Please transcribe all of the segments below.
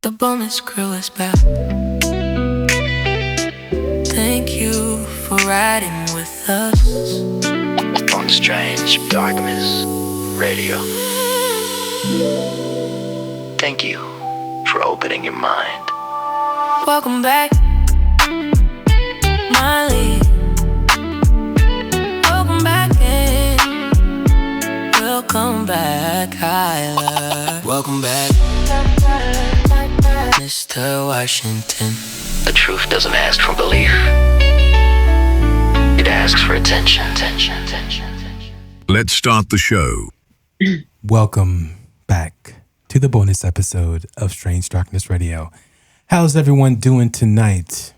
The bonus crew is back. Thank you for riding with us on Strange Darkness Radio. Thank you for opening your mind. Welcome back, Miley. Welcome back in. Welcome back, Kyler. Welcome back, Mr. Washington. The truth doesn't ask for belief. It asks for attention. Let's start the show. Welcome back to the bonus episode of Strange Darkness Radio. How's everyone doing tonight?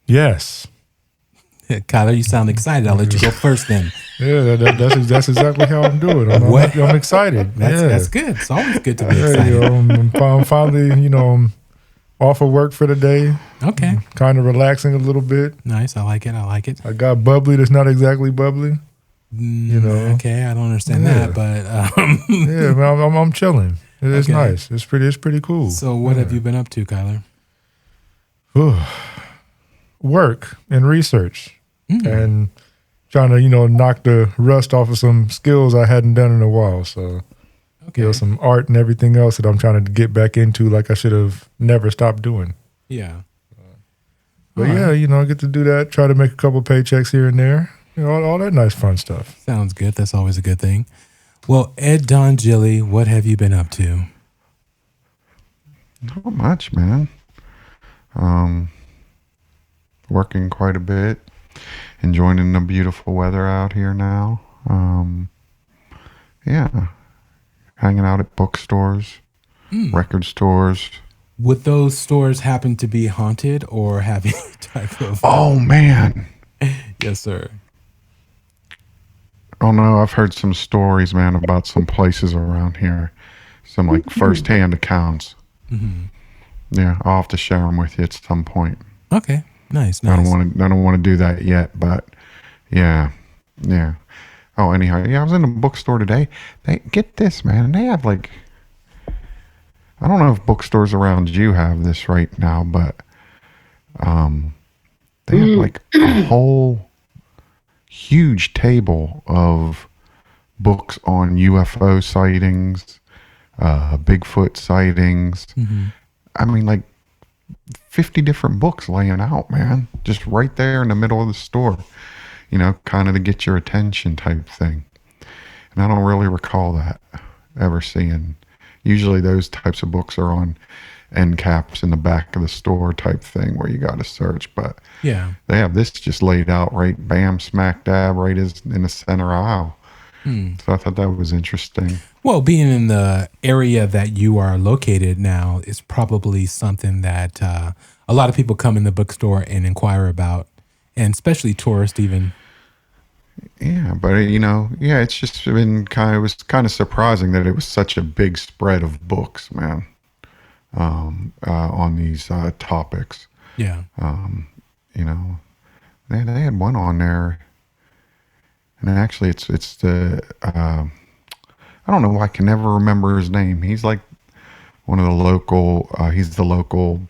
Yes. Kyler, you sound excited. I'll let you go first then. Yeah, that's exactly how I'm doing. I'm excited. That's good. It's always good to be excited. I'm finally, I'm off of work for the day. Okay. Kind of relaxing a little bit. Nice. I like it. I got bubbly that's not exactly bubbly. Okay, I don't understand that, but yeah, I'm chilling. It's nice. It's pretty cool. So what have you been up to, Kyler? Work and research. And trying to, knock the rust off of some skills I hadn't done in a while. So, some art and everything else that I'm trying to get back into like I should have never stopped doing. Yeah. But I get to do that, try to make a couple paychecks here and there. All that nice fun stuff. Sounds good. That's always a good thing. Well, Ed Don Gilly, what have you been up to? Not much, man. Working quite a bit. Enjoying the beautiful weather out here now. Hanging out at bookstores, record stores. Would those stores happen to be haunted or have any type of... Oh, man. Yes, sir. Oh, no, I've heard some stories, man, about some places around here. Some, first-hand accounts. Mm-hmm. Yeah, I'll have to share them with you at some point. Okay, nice. I don't want to do that yet, but yeah. Oh, anyhow, I was in a bookstore today. Get this, man. They have I don't know if bookstores around you have this right now, but they have a whole huge table of books on UFO sightings, Bigfoot sightings. Mm-hmm. I mean, 50 different books laying out, man, just right there in the middle of the store, kind of to get your attention type thing. And I don't really recall that ever seeing. Usually those types of books are on end caps in the back of the store type thing where you got to search. But yeah, they have this just laid out right, bam, smack dab, right in the center aisle. So I thought that was interesting. Well, being in the area that you are located now is probably something that a lot of people come in the bookstore and inquire about, and especially tourists even. Yeah, but it's just been it was kind of surprising that it was such a big spread of books, man, on these topics. Yeah. They had one on there, and actually it's the I don't know, I can never remember his name. He's one of the local. He's the local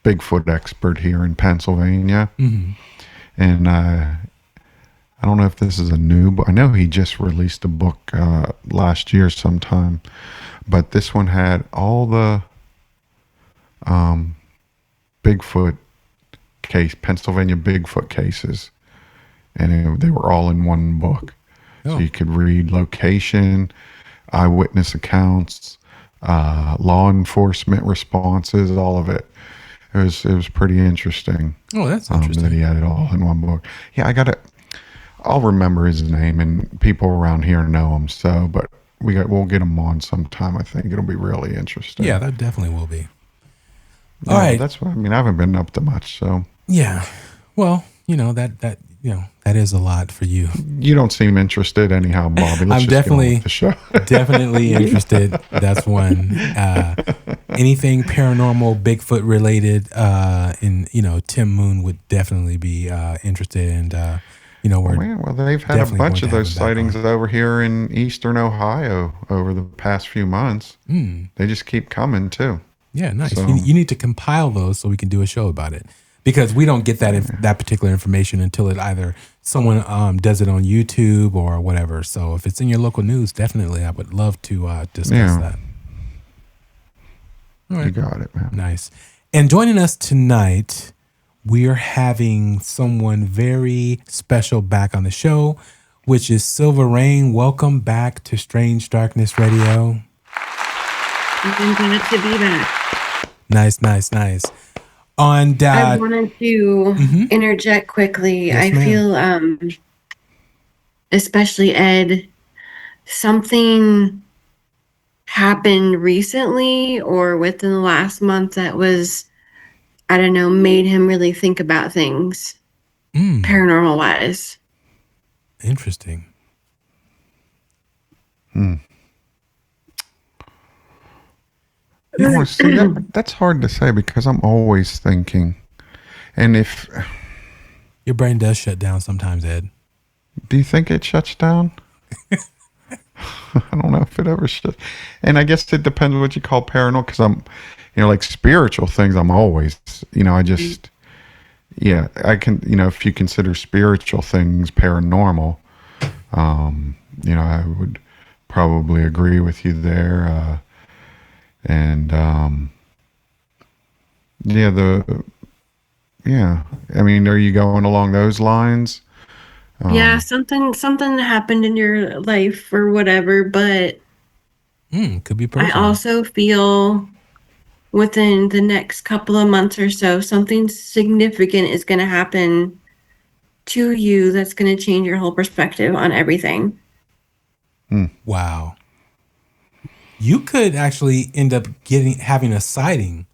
Bigfoot expert here in Pennsylvania, and I don't know if this is a new, but I know he just released a book last year sometime. But this one had all the Bigfoot Pennsylvania Bigfoot cases, and they were all in one book. So you could read location, eyewitness accounts, law enforcement responses, all of it. It was pretty interesting. Oh, that's interesting. That he had it all in one book. Yeah, I'll remember his name, and people around here know him. So, but we'll get him on sometime. I think it'll be really interesting. Yeah, that definitely will be. Yeah, all right. That's what I haven't been up to much. So yeah, well, that is a lot for you. You don't seem interested anyhow, Bobby. I'm definitely definitely interested. That's one. Anything paranormal, Bigfoot related, and Tim Moon would definitely be interested. And they've had a bunch of those sightings over here in eastern Ohio over the past few months. They just keep coming too. Yeah, nice. So- You need to compile those so we can do a show about it, because we don't get that particular information until it either someone does it on YouTube or whatever. So if it's in your local news, definitely, I would love to discuss that. All right. You got it, man. Nice. And joining us tonight, we are having someone very special back on the show, which is Silverayne. Welcome back to Strange Darkness Radio. I'm glad to be back. Nice. On I wanted to interject quickly. Yes, I ma'am. feel, especially Ed, something happened recently or within the last month that was, I don't know, made him really think about things paranormal wise. Interesting. You know, see, that's hard to say because I'm always thinking. And if, Your brain does shut down sometimes, Ed. do you think it shuts down? I don't know if it ever shuts. And I guess it depends what you call paranormal, because I'm, like spiritual things, I'm always, I just, yeah, I can, if you consider spiritual things paranormal, I would probably agree with you there. I mean, are you going along those lines? Yeah, something happened in your life or whatever, but Could be I personal. also feel within the next couple of months or so, something significant is going to happen to you that's going to change your whole perspective on everything. Wow. You could actually end up having a sighting.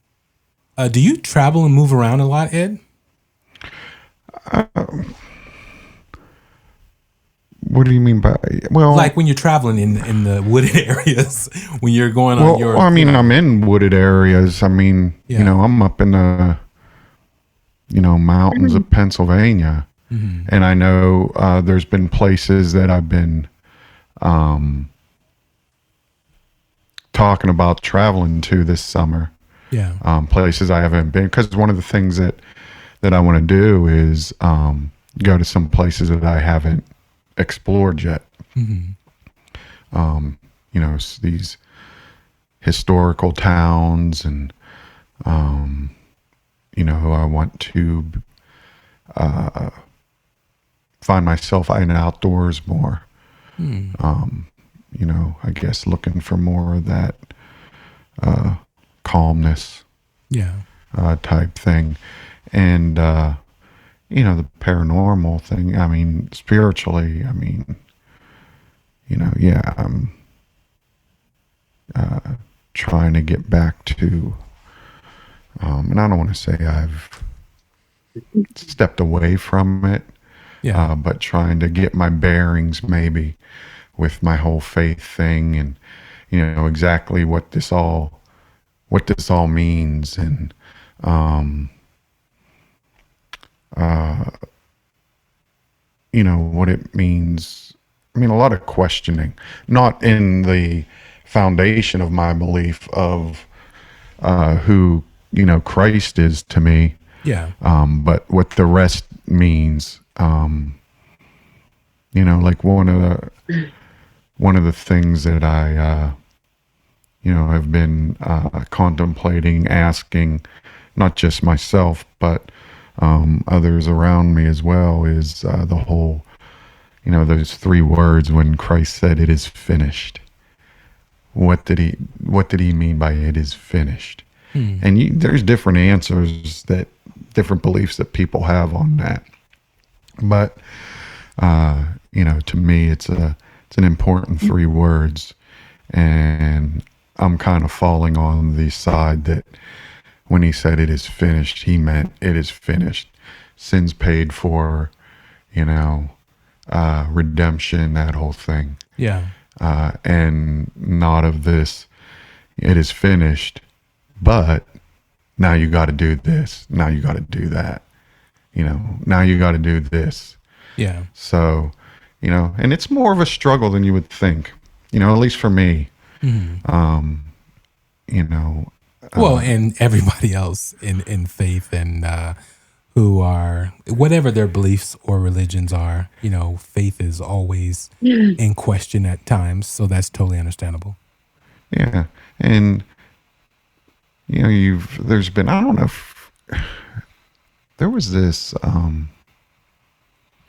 Do you travel and move around a lot, Ed? What do you mean by, Like when you're traveling in the wooded areas, when you're going on your... I'm in wooded areas. I mean, Yeah. I'm up in the, mountains of Pennsylvania. And I know there's been places that I've been talking about traveling to this summer. Yeah. Places I haven't been, because one of the things that I want to do is go to some places that I haven't explored yet. These historical towns, and I want to find myself in outdoors more. I guess looking for more of that calmness Yeah. type thing. And the paranormal thing, I mean, spiritually, I mean, I'm trying to get back to, and I don't want to say I've stepped away from it, Yeah. but trying to get my bearings maybe with my whole faith thing, and, exactly what this all means, and, what it means. I mean, a lot of questioning, not in the foundation of my belief of who, Christ is to me, Yeah. but what the rest means. Like one of the things that I, have been contemplating, asking, not just myself, but others around me as well, is the whole, those 3 words when Christ said, "It is finished." What did he mean by "it is finished"? And there's different answers, different beliefs that people have on that. But to me, it's an important 3 words, and I'm kind of falling on the side that when he said "it is finished," he meant it is finished. Sins paid for, redemption, that whole thing. Yeah. And not of this, "it is finished, but now you got to do this. Now you got to do that. Now you got to do this." Yeah. So, and it's more of a struggle than you would think, at least for me. Well, and everybody else in faith and who are, whatever their beliefs or religions are, faith is always in question at times. So that's totally understandable. Yeah. And, there's been, I don't know if there was this, I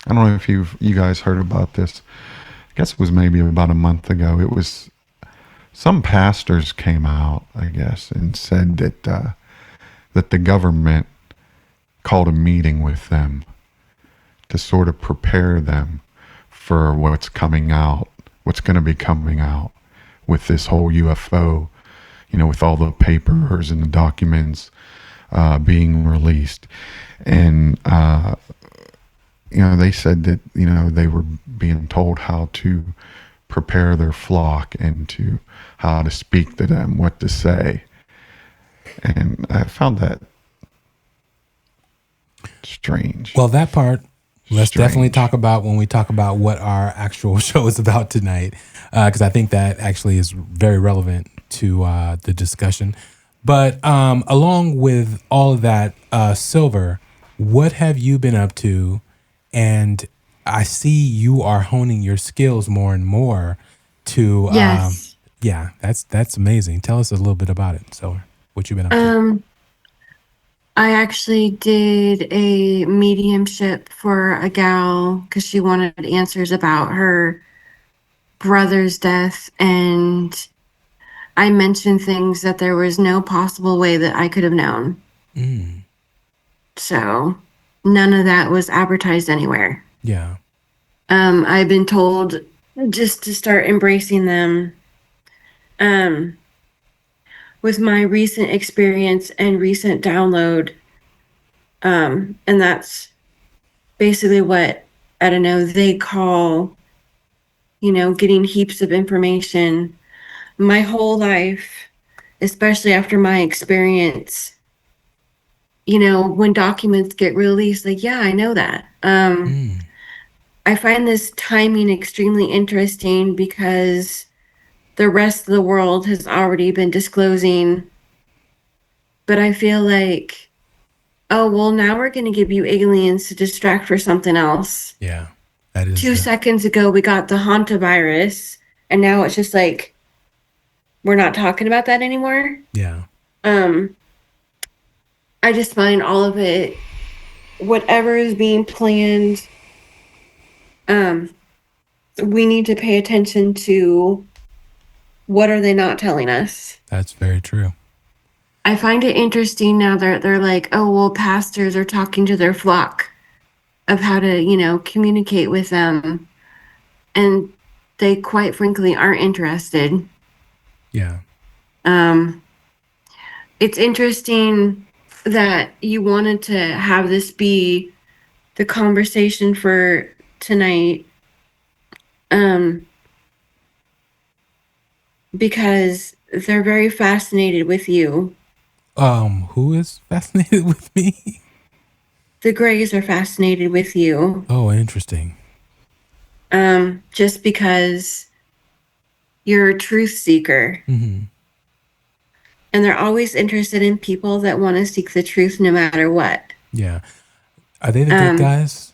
don't know if you guys heard about this. I guess it was maybe about a month ago. It was some pastors came out, I guess, and said that that the government called a meeting with them to sort of prepare them for what's coming out, what's going to be coming out with this whole UFO, with all the papers and the documents being released. And, they said that, they were being told how to prepare their flock and to how to speak to them, what to say. And I found that strange. Well, that part, let's Strange. definitely talk about when we talk about what our actual show is about tonight, because I think that actually is very relevant to the discussion. But along with all of that, Silver, what have you been up to? And I see you are honing your skills more and more to, Yes. that's amazing. Tell us a little bit about it, Silver. What you've been up to? I actually did a mediumship for a gal because she wanted answers about her brother's death, and I mentioned things that there was no possible way that I could have known. So none of that was advertised anywhere. Yeah. I've been told just to start embracing them. With my recent experience and recent download, and that's basically what, I don't know, they call, getting heaps of information. My whole life, especially after my experience, when documents get released, like, yeah, I know that. I find this timing extremely interesting because the rest of the world has already been disclosing, but I feel like, oh, well, now we're going to give you aliens to distract for something else. Yeah. That is 2 seconds ago, we got the hantavirus, and now it's just like, we're not talking about that anymore. Yeah. I just find all of it, whatever is being planned, we need to pay attention to what are they not telling us. That's very true. I find it interesting now that they're like, oh, well, pastors are talking to their flock of how to, communicate with them. And they quite frankly aren't interested. Yeah. It's interesting that you wanted to have this be the conversation for tonight. Because they're very fascinated with you. Who is fascinated with me? The Greys are fascinated with you. Oh, interesting. Just because you're a truth seeker. Mm-hmm. And they're always interested in people that want to seek the truth no matter what. Yeah. Are they the good guys?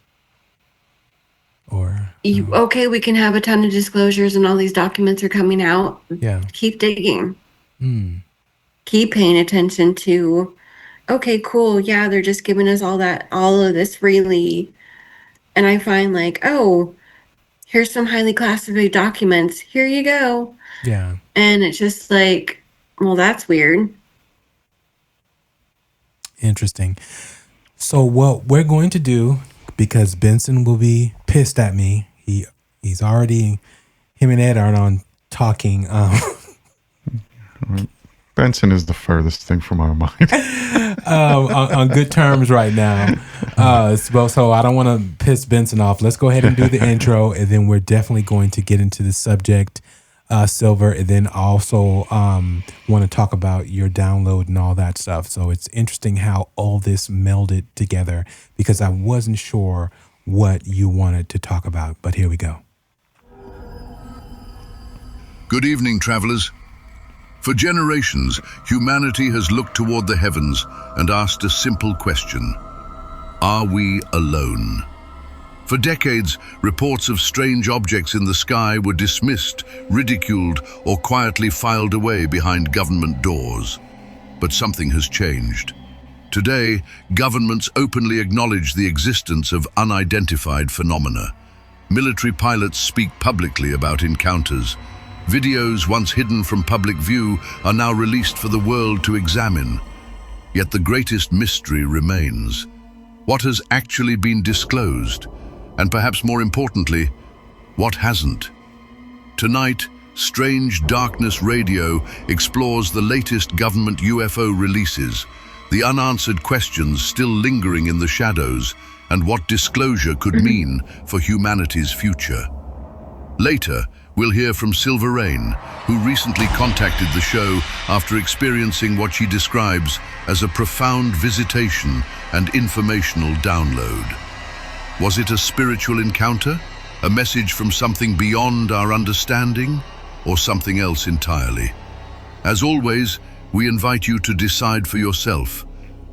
Or okay, we can have a ton of disclosures and all these documents are coming out. Yeah. Keep digging. Keep paying attention to, okay, cool. Yeah, they're just giving us all of this freely. And I find like, oh, here's some highly classified documents. Here you go. Yeah. And it's just like, well, that's weird. Interesting. So what we're going to do, because Benson will be pissed at me. He's already, him and Ed are on talking. Benson is the furthest thing from our mind. On good terms right now. So I don't want to piss Benson off. Let's go ahead and do the intro, and then we're definitely going to get into the subject, Silver, and then also want to talk about your download and all that stuff. So it's interesting how all this melded together, because I wasn't sure what you wanted to talk about, but here we go. Good evening, travelers. For generations, humanity has looked toward the heavens and asked a simple question: are we alone? For decades, reports of strange objects in the sky were dismissed, ridiculed, or quietly filed away behind government doors. But something has changed. Today, governments openly acknowledge the existence of unidentified phenomena. Military pilots speak publicly about encounters. Videos once hidden from public view are now released for the world to examine. Yet the greatest mystery remains. What has actually been disclosed? And perhaps more importantly, what hasn't? Tonight, Strange Darkness Radio explores the latest government UFO releases, the unanswered questions still lingering in the shadows, and what disclosure could mean for humanity's future. Later, we'll hear from Silverayne, who recently contacted the show after experiencing what she describes as a profound visitation and informational download. Was it a spiritual encounter? A message from something beyond our understanding? Or something else entirely? As always, we invite you to decide for yourself.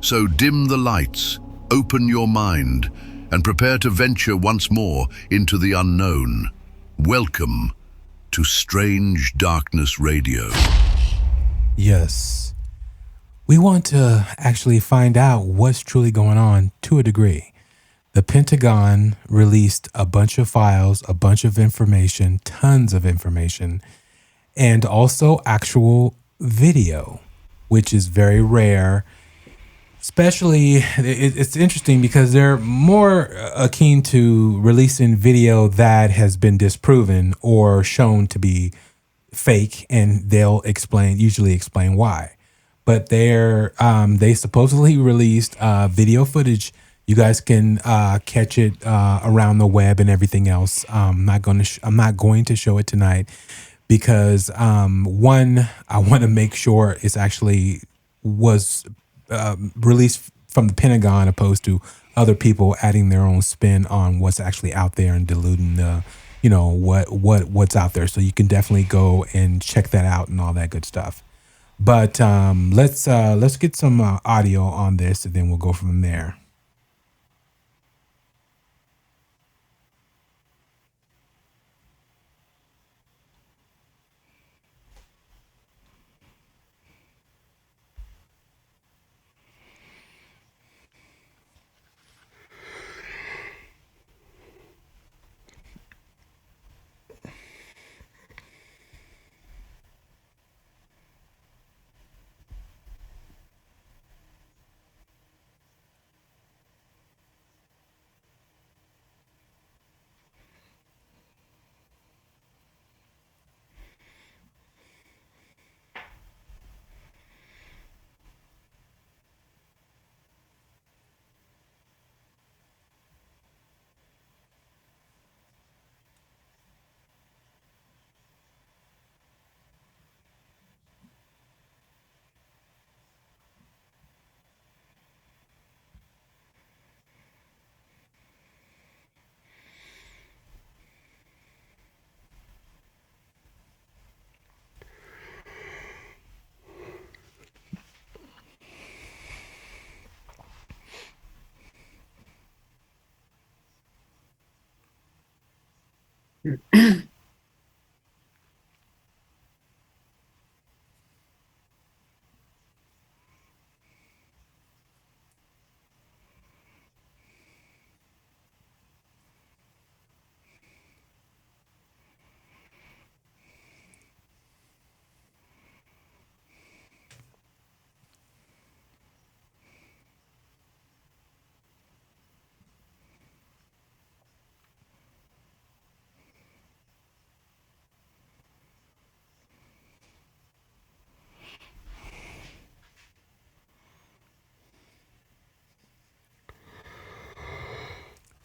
So dim the lights, open your mind, and prepare to venture once more into the unknown. Welcome to Strange Darkness Radio. Yes. We want to actually find out what's truly going on to a degree. The Pentagon released a bunch of files, a bunch of information, tons of information, and also actual video, which is very rare. Especially, it's interesting because they're more keen to releasing video that has been disproven or shown to be fake, and they'll usually explain why. But they supposedly released video footage. You guys can catch it around the web and everything else. I'm not going to show it tonight because one, I want to make sure it's actually was released from the Pentagon, opposed to other people adding their own spin on what's actually out there and diluting the, what's out there. So you can definitely go and check that out and all that good stuff. But let's get some audio on this, and then we'll go from there.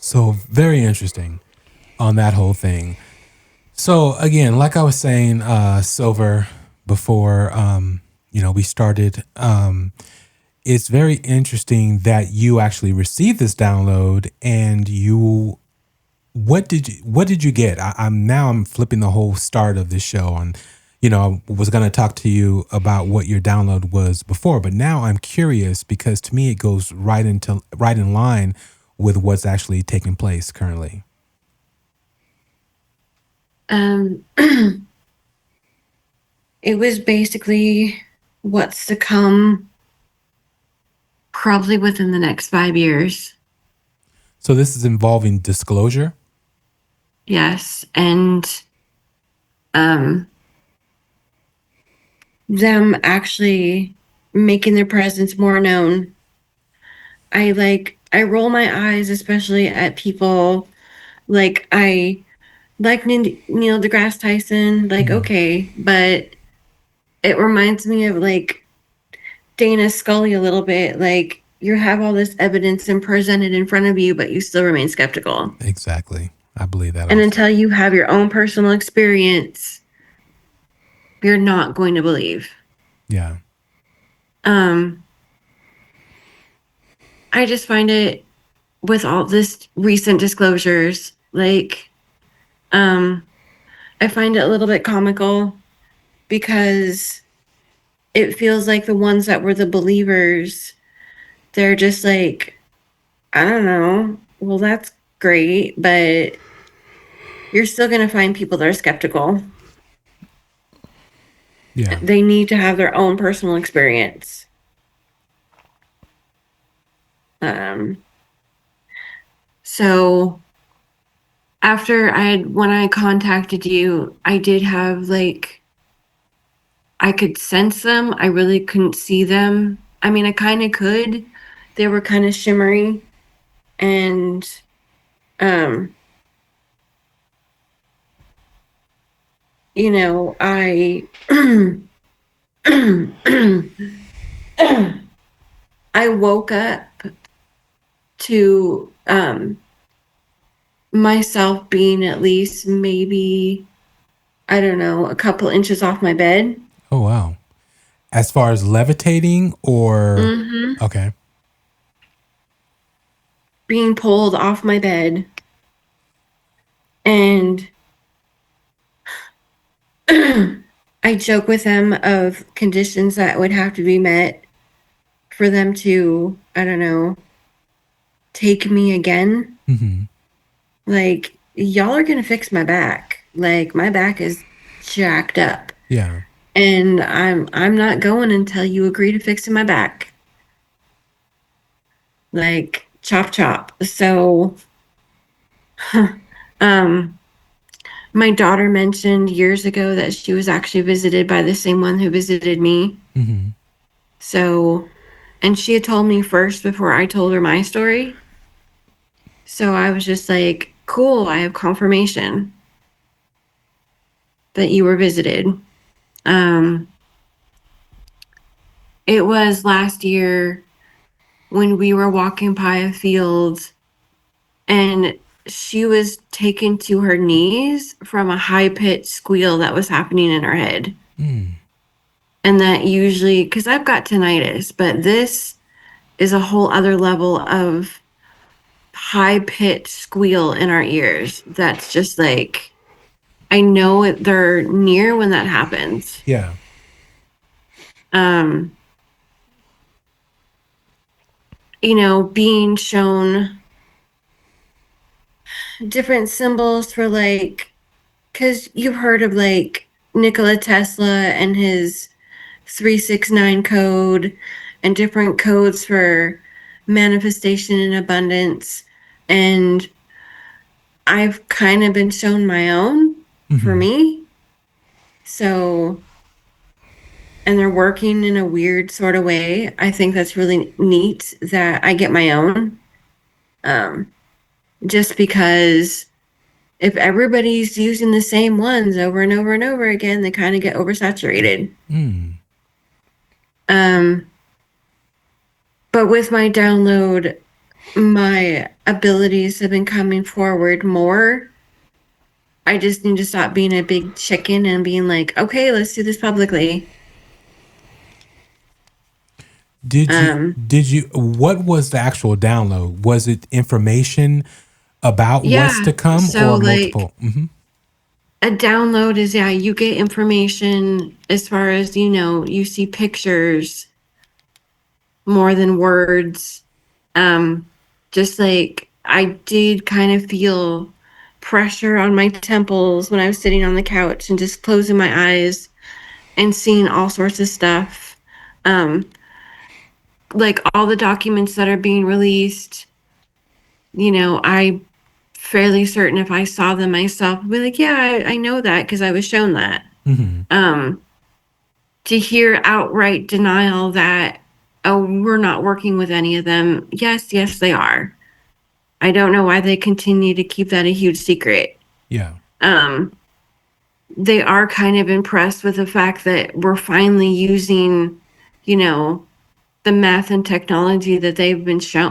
So very interesting on that whole thing. So again, like I was saying, Silver, before we started, it's very interesting that you actually received this download, and what did you get? I'm flipping the whole start of this show on, I was going to talk to you about what your download was before, but now I'm curious because to me it goes right in line with what's actually taking place currently. It was basically what's to come probably within the next 5 years. So this is involving disclosure? Yes. And them actually making their presence more known. I roll my eyes, especially at people I like Neil deGrasse Tyson, okay, but it reminds me of Dana Scully a little bit. You have all this evidence and presented in front of you, but you still remain skeptical. Exactly. I believe that. And until you have your own personal experience, you're not going to believe. Yeah. I just find it with all this recent disclosures, I find it a little bit comical because it feels like the ones that were the believers, they're just I don't know. Well, that's great, but you're still going to find people that are skeptical. Yeah. They need to have their own personal experience. So when I contacted you, I did have I could sense them. I really couldn't see them. I mean, I kind of could. They were kind of shimmery. And I I woke up to myself being at least maybe, I don't know, a couple inches off my bed. Oh, wow. As far as levitating or... Mm-hmm. Okay. Being pulled off my bed. And I joke with them of conditions that would have to be met for them to, I don't know, take me again. Mm-hmm. Y'all are going to fix my back. My back is jacked up. Yeah. And I'm not going until you agree to fixing my back. Chop chop. So my daughter mentioned years ago that she was actually visited by the same one who visited me. Mm-hmm. So, and she had told me first before I told her my story. So I was just cool, I have confirmation that you were visited. It was last year when we were walking by a field and she was taken to her knees from a high-pitched squeal that was happening in her head. Mm. And that usually, because I've got tinnitus, but this is a whole other level of high-pitched squeal in our ears. That's just I know they're near when that happens. Yeah. Being shown different symbols for because you've heard of Nikola Tesla and his 369 code and different codes for manifestation and abundance. And I've kind of been shown my own for me. So, and they're working in a weird sort of way. I think that's really neat that I get my own. Just because if everybody's using the same ones over and over and over again, they kind of get oversaturated. But with my download, my abilities have been coming forward more. I just need to stop being a big chicken and being okay, let's do this publicly. Did you, what was the actual download? Was it information about what's to come or multiple? Mm-hmm. A download is, yeah, you get information as far as, you see pictures more than words. Just like I did kind of feel pressure on my temples when I was sitting on the couch and just closing my eyes and seeing all sorts of stuff. Like all the documents that are being released, I fairly certain if I saw them myself, I'd be like, yeah, I know that because I was shown that. To hear outright denial that, oh, we're not working with any of them. Yes, they are. I don't know why they continue to keep that a huge secret. Yeah. They are kind of impressed with the fact that we're finally using, the math and technology that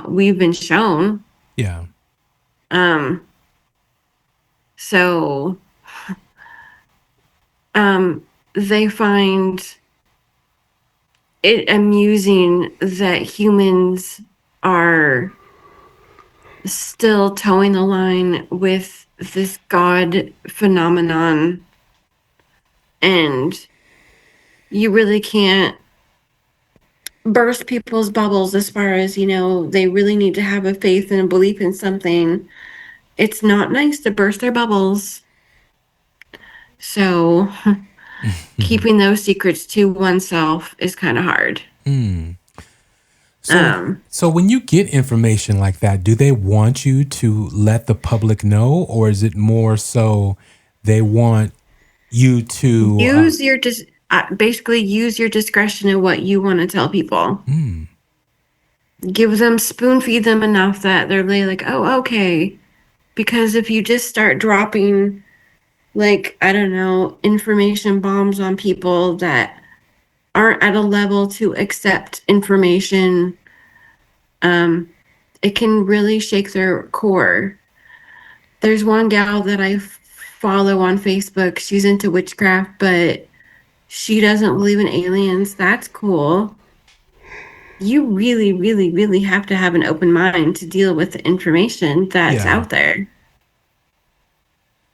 we've been shown. Yeah. So they find it amusing that humans are still towing the line with this God phenomenon, and you really can't burst people's bubbles as far as, they really need to have a faith and a belief in something. It's not nice to burst their bubbles. So keeping those secrets to oneself is kind of hard. So when you get information like that, do they want you to let the public know, or is it more so they want you to use basically use your discretion in what you want to tell people? Give them, spoon feed them enough that they're really like, oh, okay. Because if you just start dropping, like, I don't know, information bombs on people that aren't at a level to accept information, it can really shake their core. There's one gal that I follow on Facebook. She's into witchcraft, but she doesn't believe in aliens. That's cool. You really, really, really have to have an open mind to deal with the information that's out there.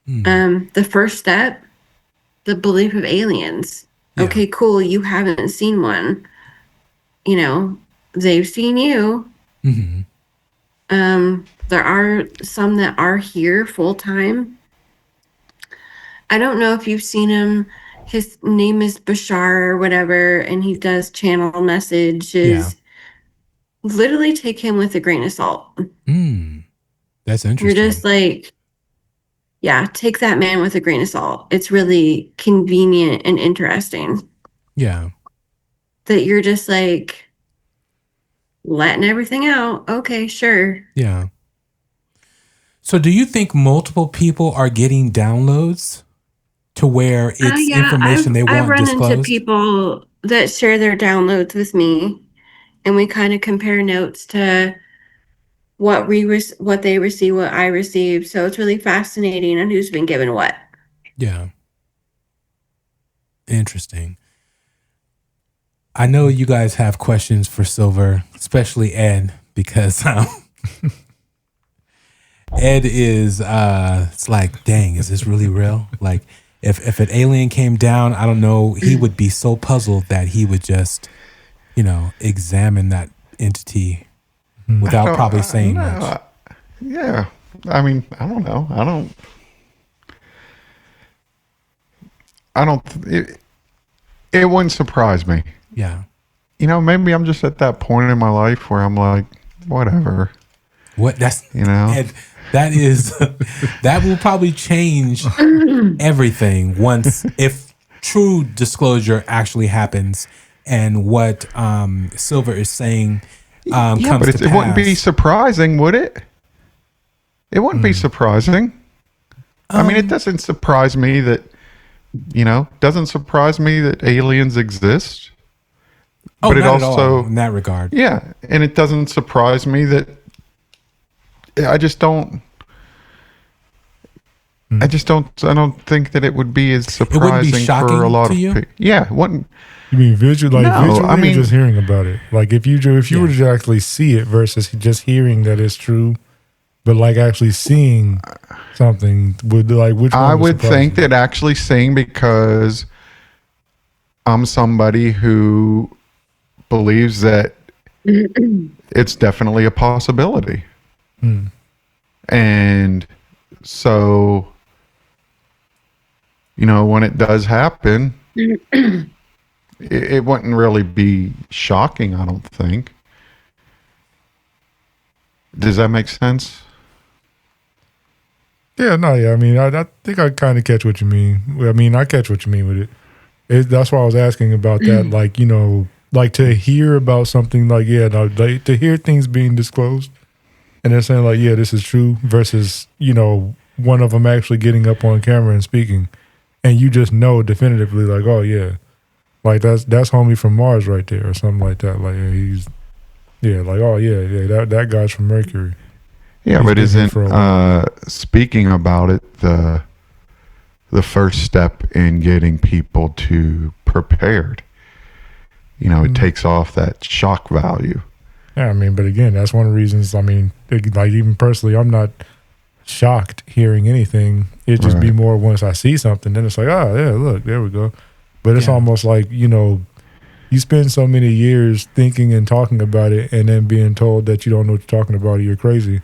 The first step, the belief of aliens. Yeah. Okay, cool. You haven't seen one. They've seen you. There are some that are here full time. I don't know if you've seen him. His name is Bashar or whatever, and he does channel messages. Yeah. Literally take him with a grain of salt. That's interesting. You're just like, yeah, take that man with a grain of salt. It's really convenient and interesting. Yeah. That you're just like letting everything out. Okay, sure. Yeah. So do you think multiple people are getting downloads to where it's information they want disclosed? I've run into people that share their downloads with me, and we kind of compare notes to what they receive, what I receive. So it's really fascinating on who's been given what. Yeah. Interesting. I know you guys have questions for Silver, especially Ed, because Ed is it's like, dang, is this really real? Like if an alien came down, I don't know, he would be so puzzled that he would just, examine that entity without probably saying much. Yeah. I mean, I don't know. It wouldn't surprise me. Yeah. Maybe I'm just at that point in my life where I'm like, whatever. What that's Ed, that will probably change everything if true disclosure actually happens and what Silver is saying comes to pass. It wouldn't be surprising, would it? It wouldn't be surprising. I mean, it doesn't surprise me that, doesn't surprise me that aliens exist. Oh, but it also, in that regard. Yeah. And it doesn't surprise me that I don't think that it would be as surprising for a lot of people. Yeah. It wouldn't. You mean visually or just hearing about it? Like if you were to actually see it versus just hearing that it's true, but like actually seeing something would like which one I would would surprise think you? that actually seeing, because I'm somebody who believes that it's definitely a possibility. And so, when it does happen, it wouldn't really be shocking, I don't think. Does that make sense? Yeah, no, yeah. I mean, I think I kind of catch what you mean. I mean, I catch what you mean with it. That's why I was asking about that. Like, like to hear about something like, yeah, no, like, to hear things being disclosed and they're saying like, yeah, this is true versus, one of them actually getting up on camera and speaking, and you just know definitively like, oh yeah, like that's homie from Mars right there or something like that. Like like, oh yeah, that guy's from Mercury. Yeah, He's but been here isn't for a while. speaking about it the first step in getting people to prepared? It takes off that shock value. Yeah, I mean, but again, that's one of the reasons. I mean, like even personally, I'm not shocked hearing anything. It just be Right. more once I see something, then it's like, oh yeah, look, there we go. But it's Yeah. almost like you spend so many years thinking and talking about it, and then being told that you don't know what you're talking about, or you're crazy.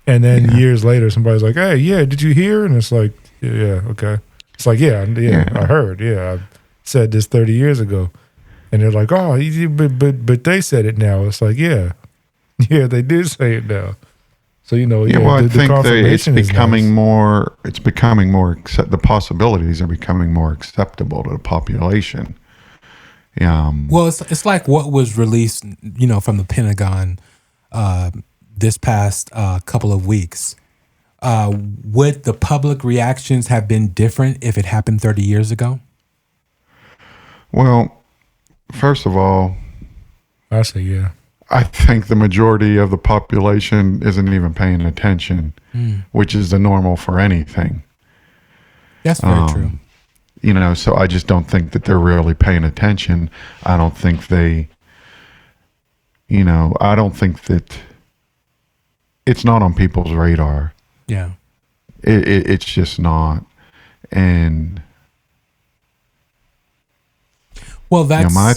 And then years later, somebody's like, "Hey, yeah, did you hear?" And it's like, "Yeah, okay." It's like, "Yeah, I heard. Yeah, I said this 30 years ago." And they're like, "Oh, but they said it now." It's like, "Yeah, yeah, they did say it now." So Well, I the think that it's confirmation is becoming nice. more. It's becoming more. The possibilities are becoming more acceptable to the population. Well, it's like what was released, from the Pentagon this past couple of weeks. Would the public reactions have been different if it happened 30 years ago? Well, first of all, I say, yeah. I think the majority of the population isn't even paying attention, which is the normal for anything. That's very true. So I just don't think that they're really paying attention. I don't think they, I don't think that it's not on people's radar. Yeah. It's just not. And Well, that's my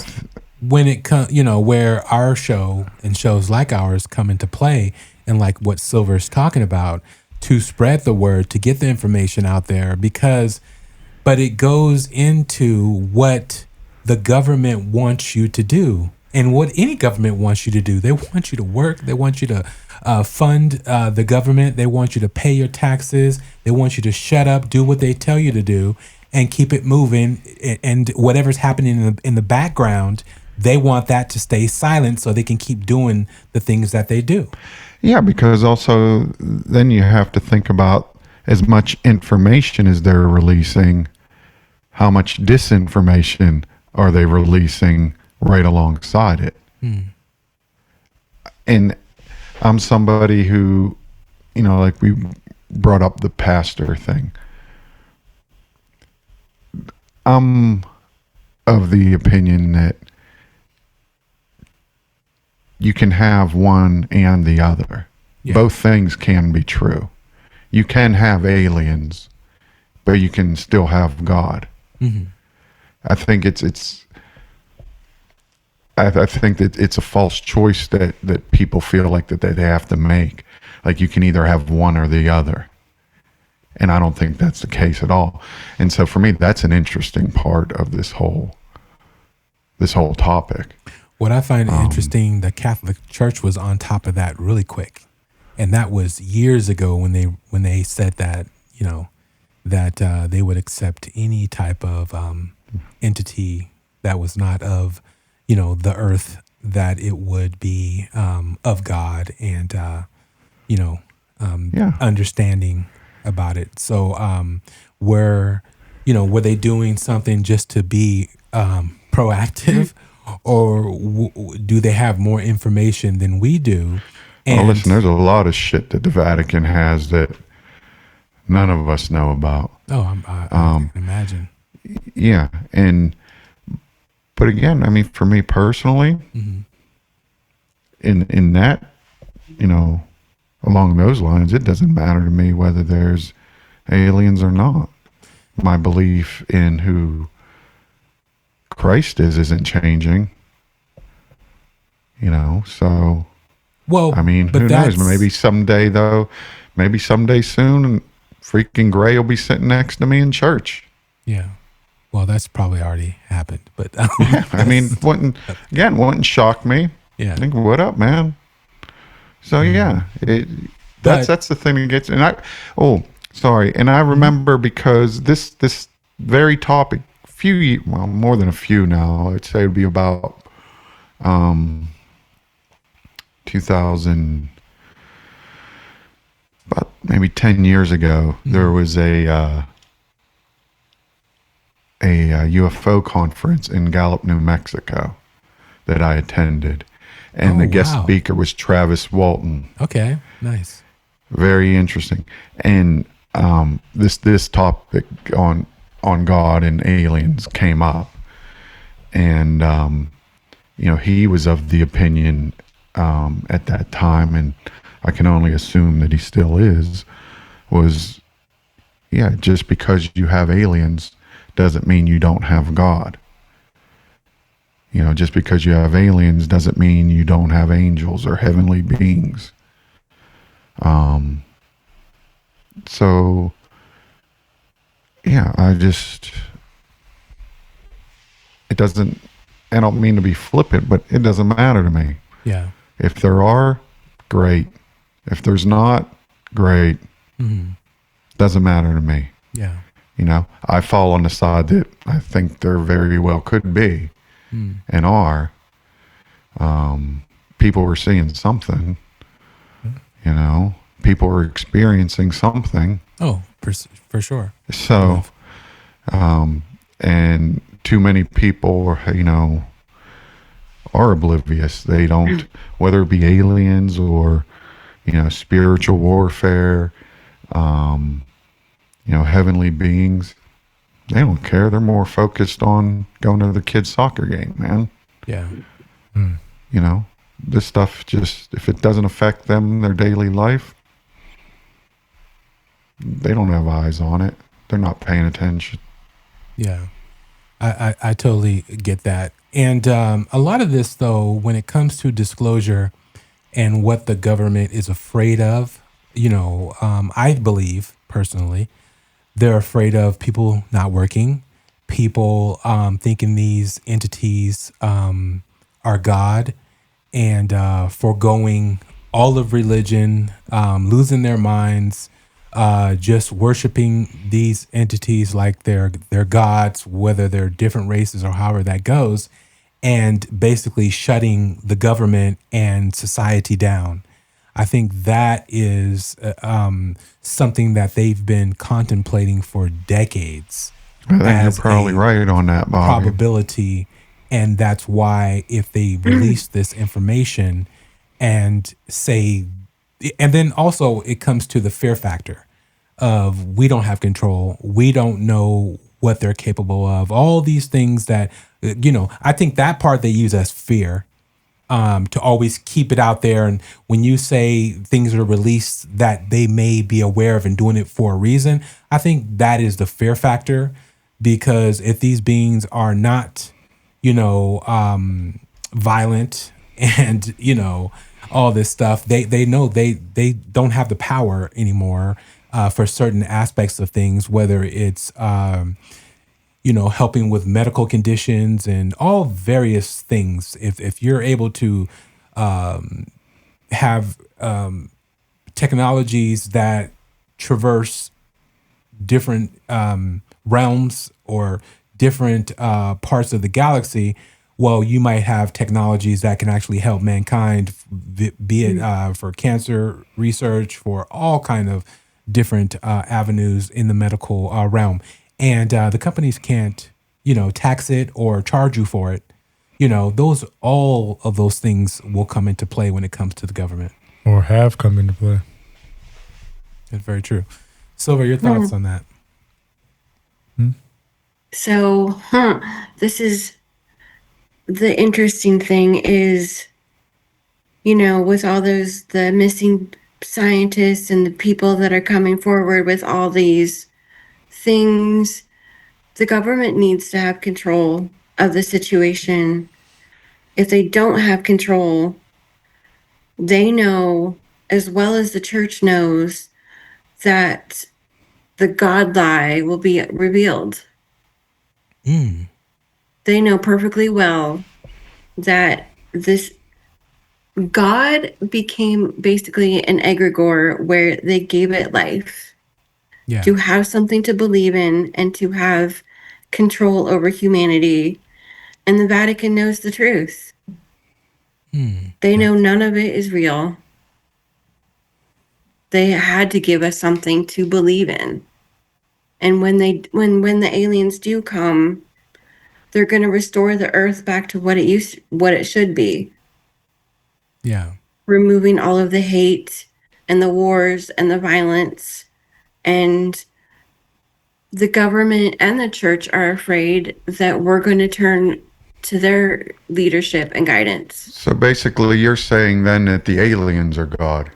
when it comes, where our show and shows like ours come into play, and like what Silver's talking about, to spread the word, to get the information out there, but it goes into what the government wants you to do, and what any government wants you to do. They want you to work. They want you to fund the government. They want you to pay your taxes. They want you to shut up, do what they tell you to do, and keep it moving. And whatever's happening in the background, they want that to stay silent so they can keep doing the things that they do. Yeah, because also then you have to think about, as much information as they're releasing, how much disinformation are they releasing right alongside it? And I'm somebody who, like we brought up the pastor thing. I'm of the opinion that you can have one and the other. Yeah. Both things can be true. You can have aliens, but you can still have God. I think I think that it's a false choice that people feel like that they have to make. Like you can either have one or the other. And I don't think that's the case at all. And so for me, that's an interesting part of this whole topic. What I find interesting, the Catholic Church was on top of that really quick, and that was years ago when they said that that they would accept any type of entity that was not of the earth, that it would be of God, and understanding about it. So were they doing something just to be proactive? Or do they have more information than we do? And Well, listen, there's a lot of shit that the Vatican has that none of us know about. I can imagine. Yeah, but again, I mean, for me personally, in that, along those lines, it doesn't matter to me whether there's aliens or not. My belief in who Christ isn't changing. So Well, I mean, but who knows? that's- Maybe someday though, maybe someday soon, freaking Gray will be sitting next to me in church. Yeah. Well, that's probably already happened, but I mean, wouldn't shock me. Yeah. Think, what up, man? So yeah, that's the thing that gets. And I remember because this very topic, more than a few now. I'd say it'd be about 2000, about maybe 10 years ago. There was a UFO conference in Gallup, New Mexico, that I attended, and the guest speaker was Travis Walton. Okay, nice, very interesting. And this topic on God and aliens came up, and he was of the opinion at that time, and I can only assume that he still is, was just because you have aliens doesn't mean you don't have God. Just because you have aliens doesn't mean you don't have angels or heavenly beings. So I don't mean to be flippant, but it doesn't matter to me. Yeah. If there are, great. If there's not, great. Doesn't matter to me. Yeah. I fall on the side that I think there very well could be and are. People were seeing something, people were experiencing something. Oh, for sure. So, and too many people, are oblivious. They don't, whether it be aliens or, spiritual warfare, heavenly beings, they don't care. They're more focused on going to the kids' soccer game, man. Yeah. This stuff just, if it doesn't affect them, their daily life, they don't have eyes on it. They're not paying attention. Yeah. I totally get that. And a lot of this, though, when it comes to disclosure and what the government is afraid of, I believe personally, they're afraid of people not working, people thinking these entities are God, and foregoing all of religion, losing their minds, just worshiping these entities like they're gods, whether they're different races or however that goes, and basically shutting the government and society down. I think that is something that they've been contemplating for decades. I think you're probably right on that, Bobby. Probability, and that's why if they release this information and say, and then also it comes to the fear factor of we don't have control, we don't know what they're capable of, all these things that, I think that part they use as fear. To always keep it out there. And when you say things are released that they may be aware of and doing it for a reason, I think that is the fear factor. Because if these beings are not, violent and, all this stuff, they know they don't have the power anymore for certain aspects of things, whether it's, helping with medical conditions and all various things. If you're able to have technologies that traverse different realms or different parts of the galaxy, well, you might have technologies that can actually help mankind, be it for cancer research, for all kind of different avenues in the medical realm. And the companies can't, tax it or charge you for it. All of those things will come into play when it comes to the government. Or have come into play. That's very true. Silver, your thoughts on that? So, this is the interesting thing is, with all the missing scientists and the people that are coming forward with all these things, the government needs to have control of the situation. If they don't have control, they know, as well as the church knows, that the God lie will be revealed. They know perfectly well that this God became basically an egregore where they gave it life to have something to believe in and to have control over humanity. And the Vatican knows the truth. They know none of it is real. They had to give us something to believe in. And when the aliens do come, they're going to restore the earth back to what it should be. Yeah. Removing all of the hate and the wars and the violence. And the government and the church are afraid that we're going to turn to their leadership and guidance. So basically, you're saying then that the aliens are God,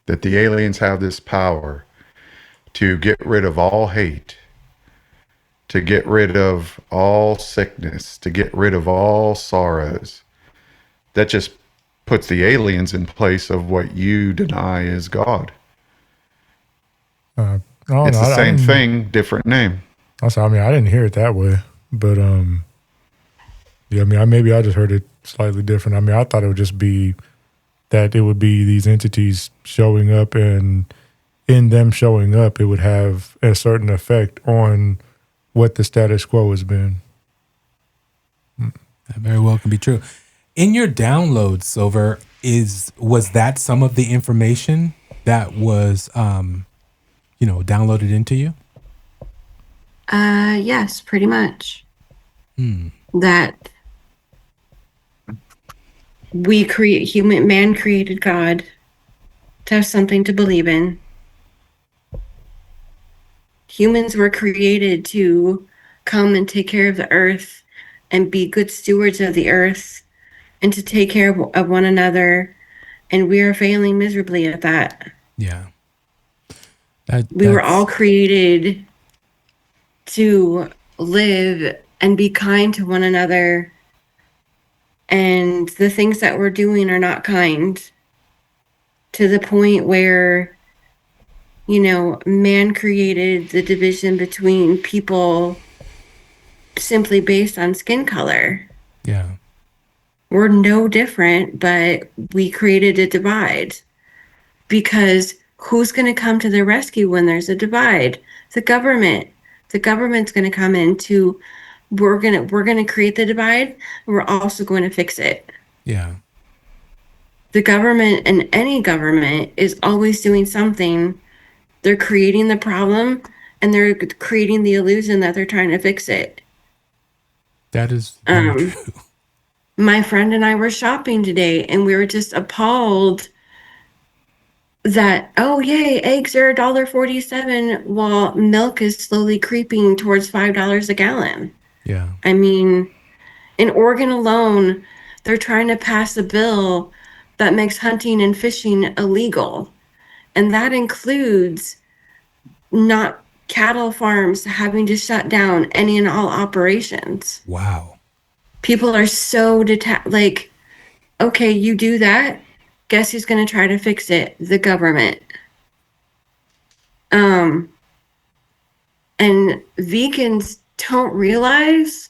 that the aliens have this power to get rid of all hate, to get rid of all sickness, to get rid of all sorrows. That just puts the aliens in place of what you deny is God. It's the same thing, different name. I didn't hear it that way, but yeah, maybe I just heard it slightly different. I thought it would just be that it would be these entities showing up, and in them showing up, it would have a certain effect on what the status quo has been. That very well can be true. In your download, Silver, was that some of the information that was downloaded into you? Yes, pretty much. That man created God to have something to believe in. Humans were created to come and take care of the earth and be good stewards of the earth and to take care of one another. And we are failing miserably at that. Yeah. We were all created to live and be kind to one another. And the things that we're doing are not kind, to the point where, man created the division between people simply based on skin color. Yeah. We're no different, but we created a divide, because who's going to come to the rescue when there's a divide? The government. The government's going to come in to, we're going to create the divide. We're also going to fix it. Yeah. The government, and any government, is always doing something. They're creating the problem and they're creating the illusion that they're trying to fix it. That is very true. My friend and I were shopping today, and we were just appalled that, oh yay, eggs are $1.47 while milk is slowly creeping towards $5 a gallon. Yeah. In Oregon alone, they're trying to pass a bill that makes hunting and fishing illegal. And that includes not cattle farms having to shut down any and all operations. Wow. People are so like, okay, you do that. Guess who's going to try to fix it? The government. And vegans don't realize,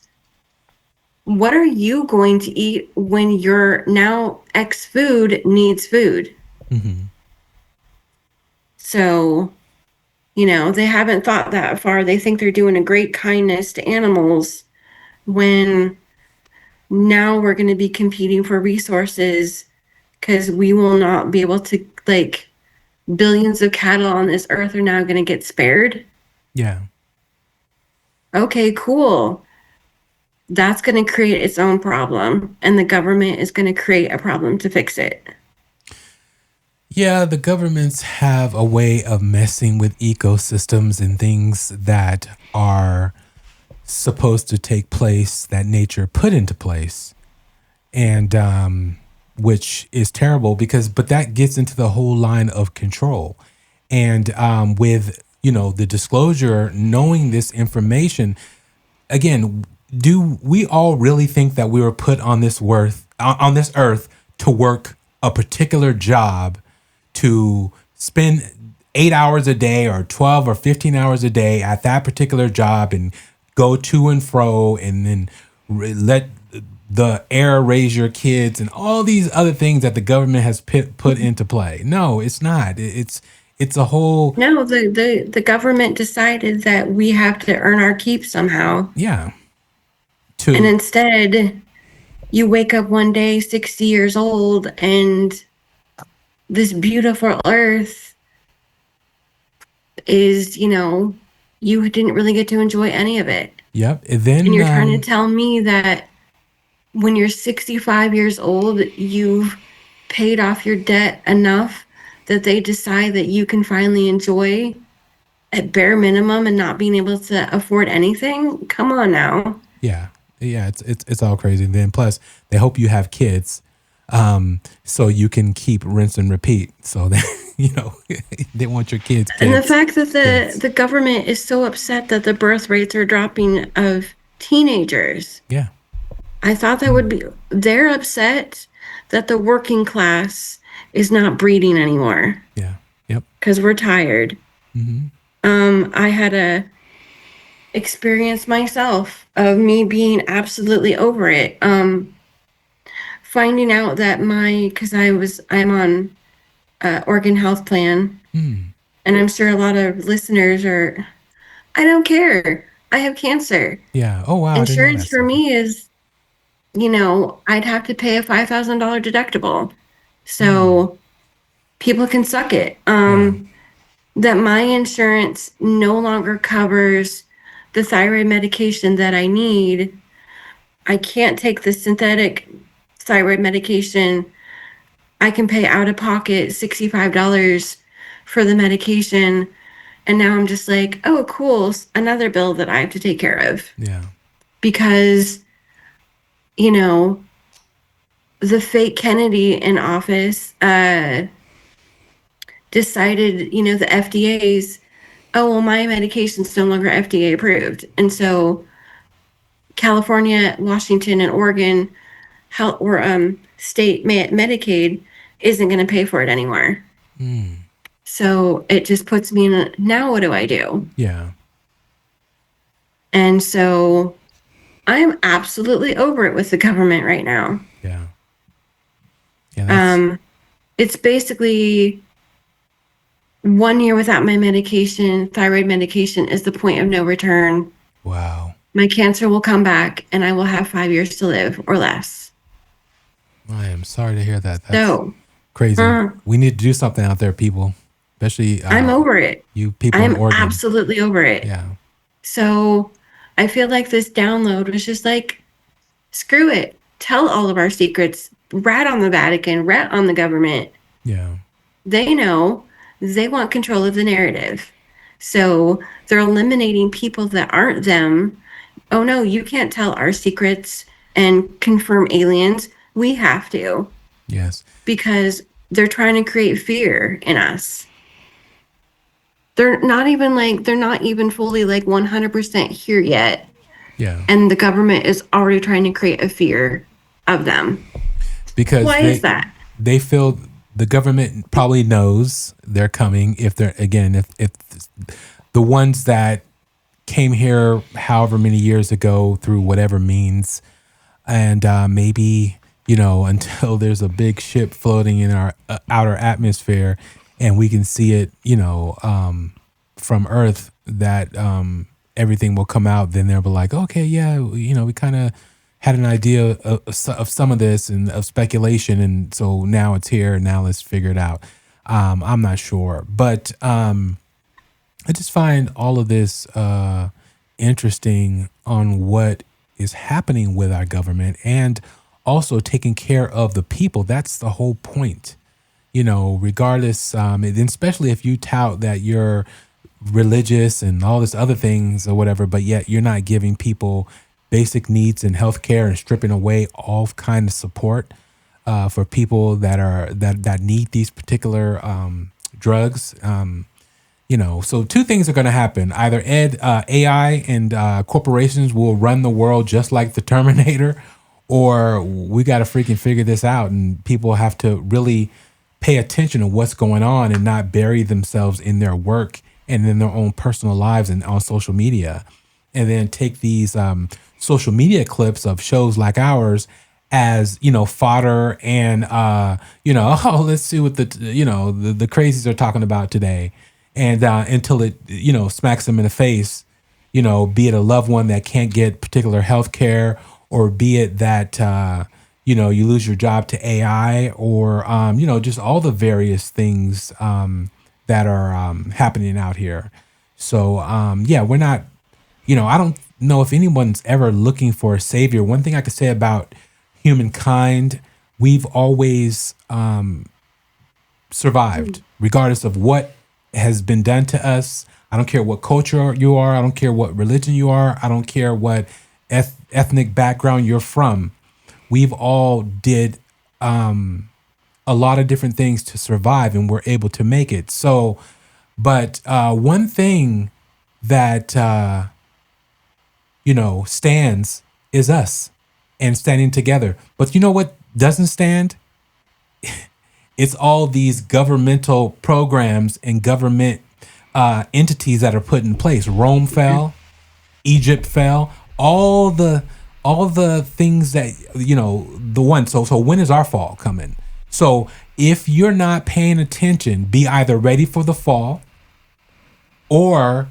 what are you going to eat when your now ex food needs food? Mm-hmm. So, they haven't thought that far. They think they're doing a great kindness to animals, when now we're going to be competing for resources, because we will not be able to, billions of cattle on this earth are now going to get spared. Yeah. Okay, cool. That's going to create its own problem, and the government is going to create a problem to fix it. Yeah, the governments have a way of messing with ecosystems and things that are supposed to take place, that nature put into place. And which is terrible but that gets into the whole line of control. And with, the disclosure, knowing this information, again, do we all really think that we were put on this earth to work a particular job, to spend 8 hours a day or 12 or 15 hours a day at that particular job and go to and fro and then let the air raise your kids and all these other things that the government has put into play? No, it's not. It's a whole... No, the government decided that we have to earn our keep somehow. Yeah. And instead, you wake up one day 60 years old and this beautiful earth is, you didn't really get to enjoy any of it. Yep. And you're trying to tell me that when you're 65 years old, you've paid off your debt enough that they decide that you can finally enjoy at bare minimum and not being able to afford anything? Come on now. Yeah. It's all crazy. And then plus they hope you have kids, so you can keep rinse and repeat. So that, they want your kids. And the fact that the government is so upset that the birth rates are dropping of teenagers. Yeah. I thought they're upset that the working class is not breeding anymore. Yeah. Yep. Because we're tired. Mm-hmm. I had a experience myself of me being absolutely over it. Finding out that because I'm on Oregon Health Plan, and I'm sure a lot of listeners are, I don't care. I have cancer. Yeah. Oh wow. Insurance for me is, I'd have to pay a $5,000 deductible. So people can suck it. That my insurance no longer covers the thyroid medication that I need. I can't take the synthetic thyroid medication. I can pay out of pocket $65 for the medication. And now I'm just like, oh, cool. Another bill that I have to take care of. Yeah. Because, the fake Kennedy in office decided, the FDA's, oh, well, my medication's no longer FDA approved. And so California, Washington, and Oregon state Medicaid isn't going to pay for it anymore. So it just puts me in now what do I do? Yeah. And so I'm absolutely over it with the government right now. Yeah. Yeah. It's basically 1 year without my medication, thyroid medication, is the point of no return. Wow. My cancer will come back and I will have 5 years to live or less. I am sorry to hear that. That's crazy. We need to do something out there, people. Especially I'm over it. You people in Oregon. I'm absolutely over it. Yeah. So I feel like this download was just like, screw it. Tell all of our secrets. Rat on the Vatican. Rat on the government. Yeah. They know. They want control of the narrative. So they're eliminating people that aren't them. Oh no, you can't tell our secrets and confirm aliens. We have to. Yes. Because they're trying to create fear in us. They're not even fully 100% here yet. Yeah. And the government is already trying to create a fear of them. Because why is that? They feel the government probably knows they're coming if they're, again, if the ones that came here however many years ago through whatever means, and maybe, until there's a big ship floating in our outer atmosphere and we can see it, from Earth, that everything will come out, then they'll be like, okay, yeah, we kind of had an idea of some of this and of speculation, and so now it's here, now let's figure it out. I'm not sure, but I just find all of this interesting on what is happening with our government and also taking care of the people. That's the whole point, regardless, and especially if you tout that you're religious and all this other things or whatever, but yet you're not giving people basic needs and healthcare and stripping away all kind of support. for people that need these particular drugs. So two things are going to happen. Either AI and corporations will run the world just like the Terminator, or we got to freaking figure this out, and people have to really pay attention to what's going on and not bury themselves in their work and in their own personal lives and on social media, and then take these social media clips of shows like ours as fodder and let's see what the crazies are talking about today, and until it smacks them in the face, be it a loved one that can't get particular health care, or be it that you lose your job to AI, or just all the various things that are happening out here. So we're not, I don't know if anyone's ever looking for a savior. One thing I could say about humankind, we've always survived, regardless of what has been done to us. I don't care what culture you are. I don't care what religion you are. I don't care what ethnic background you're from. We've all did a lot of different things to survive, and we're able to make it. So, but one thing that stands is us and standing together. But you know what doesn't stand? It's all these governmental programs and government entities that are put in place. Rome fell, Egypt fell, all the things that the one. So when is our fall coming? So if you're not paying attention, be either ready for the fall, or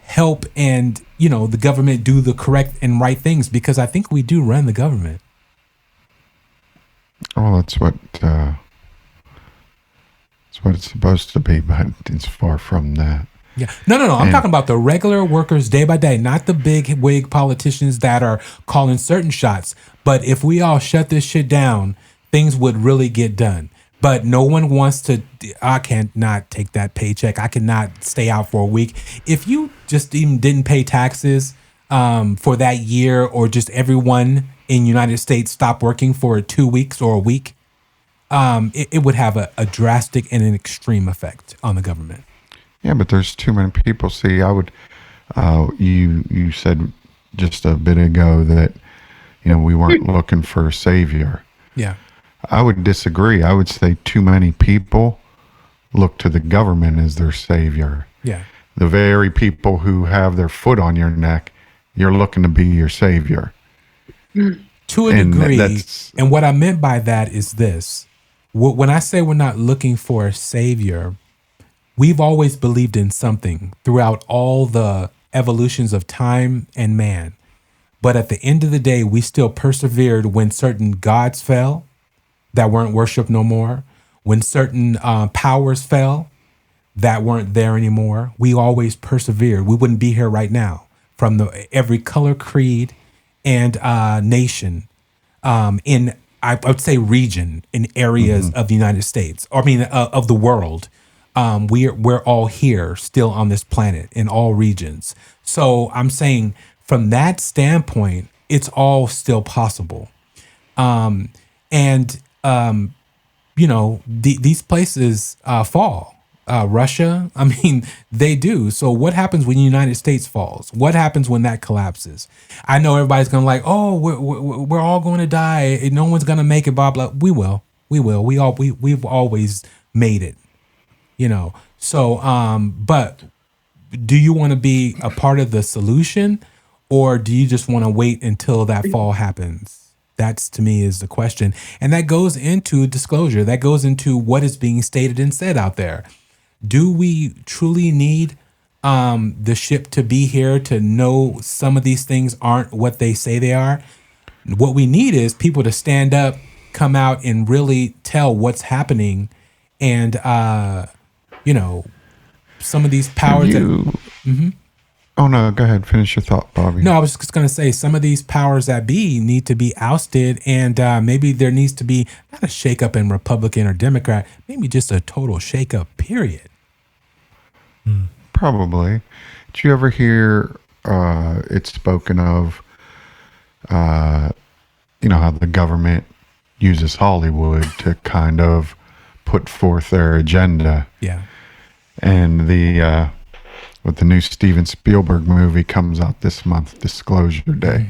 help and the government do the correct and right things, because I think we do run the government. Well, that's what it's supposed to be, but it's far from that. Yeah. No. I'm talking about the regular workers day by day, not the big wig politicians that are calling certain shots. But if we all shut this shit down, things would really get done. But no one wants to. I can't not take that paycheck. I cannot stay out for a week. If you just even didn't pay taxes for that year, or just everyone in the United States stop working for 2 weeks or a week, it would have a drastic and an extreme effect on the government. Yeah, but there's too many people. See, I would. You said just a bit ago that we weren't looking for a savior. Yeah. I would disagree. I would say too many people look to the government as their savior. Yeah. The very people who have their foot on your neck, you're looking to be your savior. To a degree. And what I meant by that is this. When I say we're not looking for a savior, we've always believed in something throughout all the evolutions of time and man. But at the end of the day, we still persevered when certain gods fell that weren't worshipped no more. When certain powers fell that weren't there anymore, we always persevered. We wouldn't be here right now, from every color, creed, and nation in, I would say, region, in areas of the United States, or of the world. We're all here still on this planet in all regions. So I'm saying from that standpoint, it's all still possible. These places fall. Russia, they do. So what happens when the United States falls? What happens when that collapses? I know everybody's going to we're all going to die. No one's going to make it, blah, blah. We will. We've always made it, So, but do you want to be a part of the solution, or do you just want to wait until that fall happens? That's, to me, is the question. And that goes into disclosure. That goes into what is being stated and said out there. Do we truly need the ship to be here to know some of these things aren't what they say they are? What we need is people to stand up, come out, and really tell what's happening. And, some of these powers Oh, no, go ahead. Finish your thought, Bobby. No, I was just going to say some of these powers that be need to be ousted, and maybe there needs to be not a shakeup in Republican or Democrat, maybe just a total shakeup, period. Probably. Did you ever hear it spoken of, how the government uses Hollywood to kind of put forth their agenda. Yeah. And with the new Steven Spielberg movie comes out this month, Disclosure Day.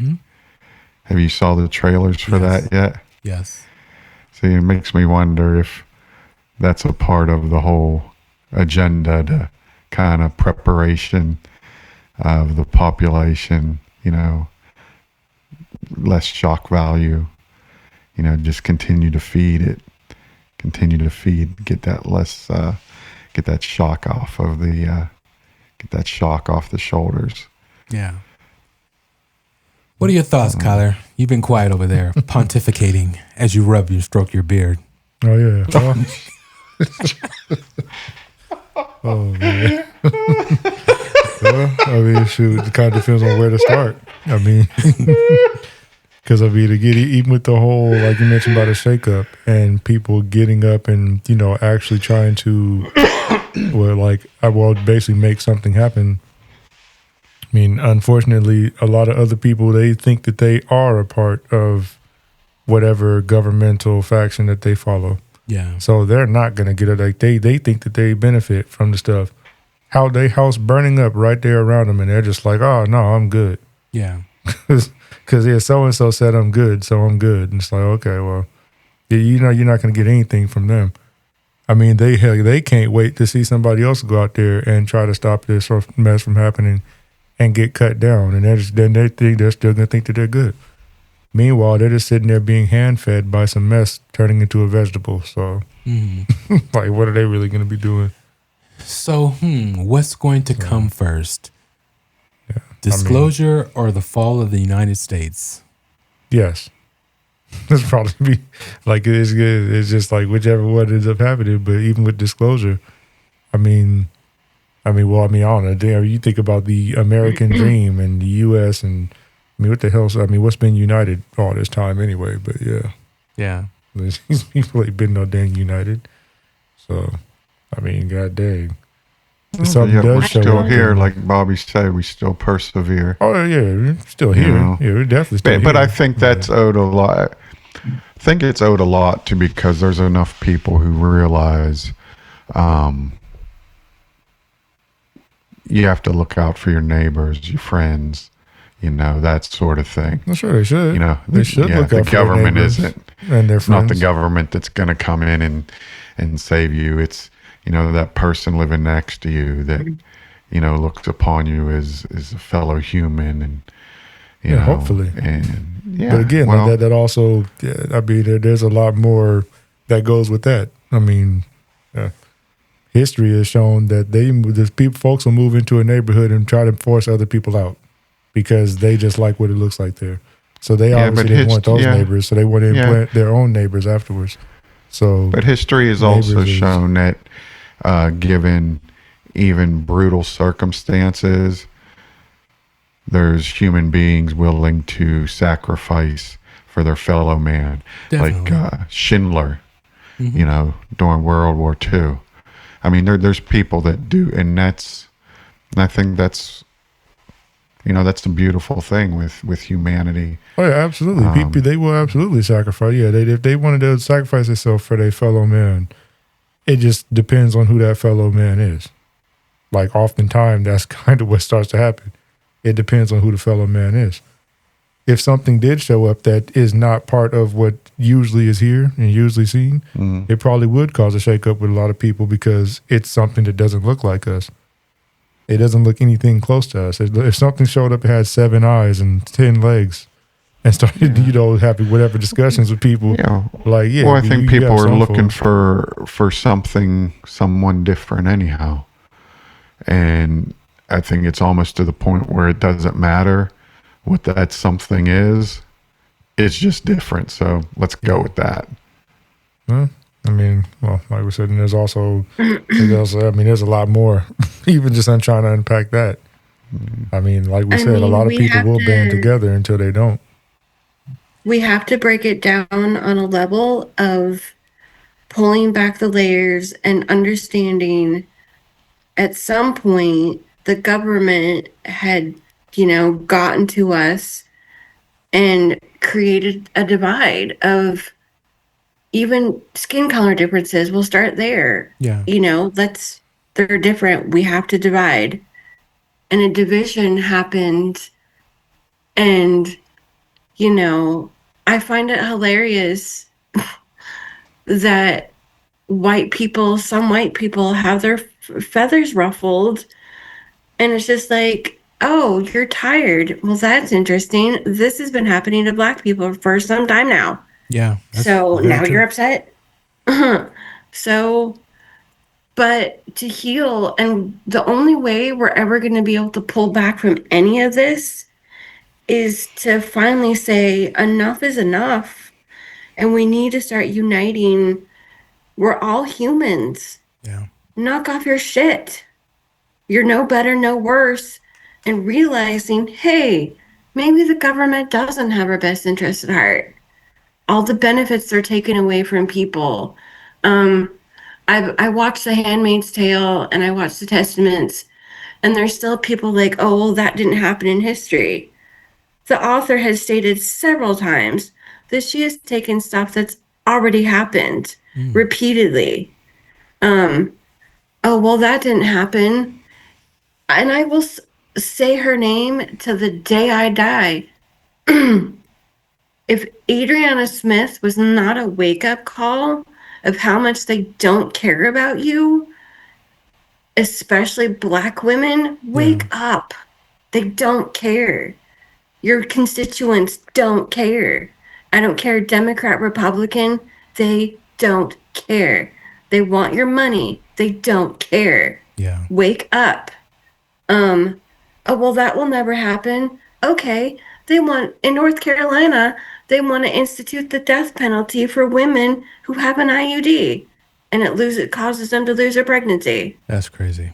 Have you saw the trailers for that yet? Yes. See, it makes me wonder if that's a part of the whole agenda to kind of preparation of the population, less shock value, just continue to feed it, get that less, get that shock off of get that shock off the shoulders. Yeah. What are your thoughts, Kyler? You've been quiet over there, pontificating as you stroke your beard. Oh, yeah. Oh, man. Well, I mean, shoot, it kind of depends on where to start. I mean, because even with the whole, like you mentioned about a shakeup and people getting up and, actually trying to, basically make something happen. I mean, unfortunately, a lot of other people, they think that they are a part of whatever governmental faction that they follow. Yeah. So they're not going to get it. Like they think that they benefit from the stuff. How they house burning up right there around them, and they're just like, oh, no, I'm good. Yeah. Because so-and-so said I'm good, so I'm good. And it's like, okay, well, you're not going to get anything from them. I mean, they can't wait to see somebody else go out there and try to stop this sort of mess from happening and get cut down. And they're still going to think that they're good. Meanwhile, they're just sitting there being hand-fed by some mess turning into a vegetable. So, like, what are they really going to be doing? So, what's going to come first? Yeah, Disclosure or the fall of the United States? Yes. It's probably like it's good. It's just like whichever one ends up happening. But even with disclosure, I don't know. You think about the American dream and the U.S. and what the hell? What's been united all this time anyway? But yeah. These people ain't been no dang united. So, god dang. We're still here, like Bobby said. We still persevere. Oh yeah, we're still here. Yeah, we're definitely still here. But I think that's owed a lot. I think it's owed a lot to because there's enough people who realize you have to look out for your neighbors, your friends, that sort of thing. I'm sure they should. They should look out for the government isn't, and their it's friends. not the government that's going to come in and save you. It's that person living next to you that looks upon you as a fellow human, and hopefully. And but again, that also, there's a lot more that goes with that. History has shown that folks will move into a neighborhood and try to force other people out because they just like what it looks like there. So they obviously didn't want those neighbors, so they want to implant their own neighbors afterwards. So, but history has also shown that given even brutal circumstances, there's human beings willing to sacrifice for their fellow man. Definitely. Like Schindler, during World War II. There's people that do, and I think that's a beautiful thing with humanity. Oh yeah, absolutely. People, they will absolutely sacrifice. Yeah, if they wanted to sacrifice themselves for their fellow man, it just depends on who that fellow man is. Like oftentimes, that's kind of what starts to happen. It depends on who the fellow man is. If something did show up that is not part of what usually is here and usually seen, it probably would cause a shakeup with a lot of people because it's something that doesn't look like us. It doesn't look anything close to us. If something showed up that had 7 eyes and 10 legs and started, having whatever discussions with people, Well, I think people are looking for someone different anyhow. And I think it's almost to the point where it doesn't matter what that something is. It's just different. So let's go with that. Well, like we said, and there's a lot more, even just on trying to unpack that. Like we said, a lot of people will band together until they don't. We have to break it down on a level of pulling back the layers and understanding at some point the government had, gotten to us and created a divide of even skin color differences, we'll start there. Yeah. They're different. We have to divide. And a division happened. And, I find it hilarious that some white people have their feathers ruffled. And it's just like, oh, you're tired. Well, that's interesting. This has been happening to Black people for some time now. Yeah. So now you're upset. So, but to heal, and the only way we're ever going to be able to pull back from any of this is to finally say enough is enough. And we need to start uniting. We're all humans. Yeah. Knock off your shit. You're no better, no worse. And realizing, hey, maybe the government doesn't have our best interest at heart. All the benefits they're taking away from people. I watched The Handmaid's Tale and I watched the Testaments, and there's still people like, oh, well, that didn't happen in history. The author has stated several times that she has taken stuff that's already happened repeatedly. Oh, well, that didn't happen. And I will say her name to the day I die. If Adriana Smith was not a wake-up call of how much they don't care about you, especially Black women, wake up. They don't care. Your constituents don't care. I don't care, Democrat, Republican, they don't care. They want your money. They don't care. Yeah. Wake up. Oh, well, that will never happen. Okay. In North Carolina, they want to institute the death penalty for women who have an IUD, and it causes them to lose their pregnancy. That's crazy.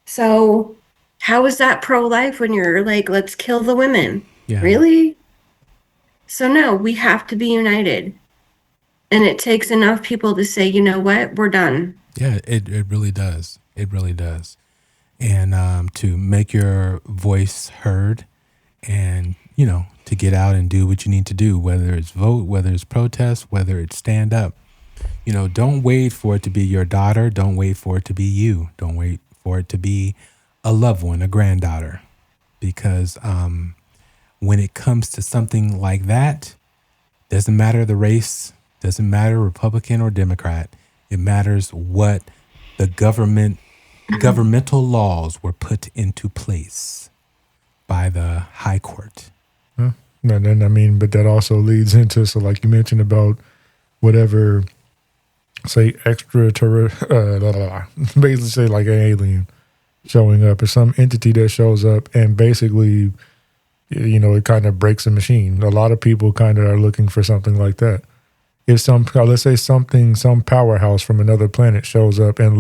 So how is that pro-life when you're like, let's kill the women? Yeah. Really? So no, we have to be united. And it takes enough people to say, you know what, we're done. Yeah, it really does. It really does. And to make your voice heard and, to get out and do what you need to do, whether it's vote, whether it's protest, whether it's stand up. Don't wait for it to be your daughter. Don't wait for it to be you. Don't wait for it to be a loved one, a granddaughter. Because when it comes to something like that, doesn't matter the race, doesn't matter Republican or Democrat. It matters what the governmental laws were put into place by the high court. And then, but that also leads into, so like you mentioned about whatever, say, extraterrestrial, basically say like an alien showing up, or some entity that shows up and basically, it kind of breaks the machine. A lot of people kind of are looking for something like that. If some powerhouse from another planet shows up and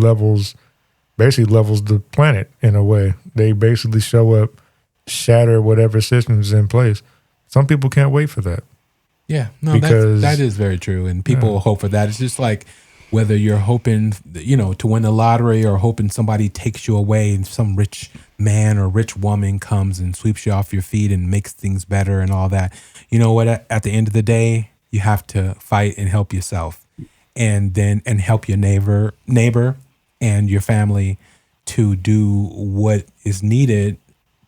basically levels the planet in a way, they basically show up, shatter whatever systems in place. Some people can't wait for that. Yeah, no, because that is very true. And people hope for that. It's just like whether you're hoping, to win the lottery or hoping somebody takes you away and some rich man or rich woman comes and sweeps you off your feet and makes things better and all that. You know what? At the end of the day, you have to fight and help yourself and help your neighbor and your family to do what is needed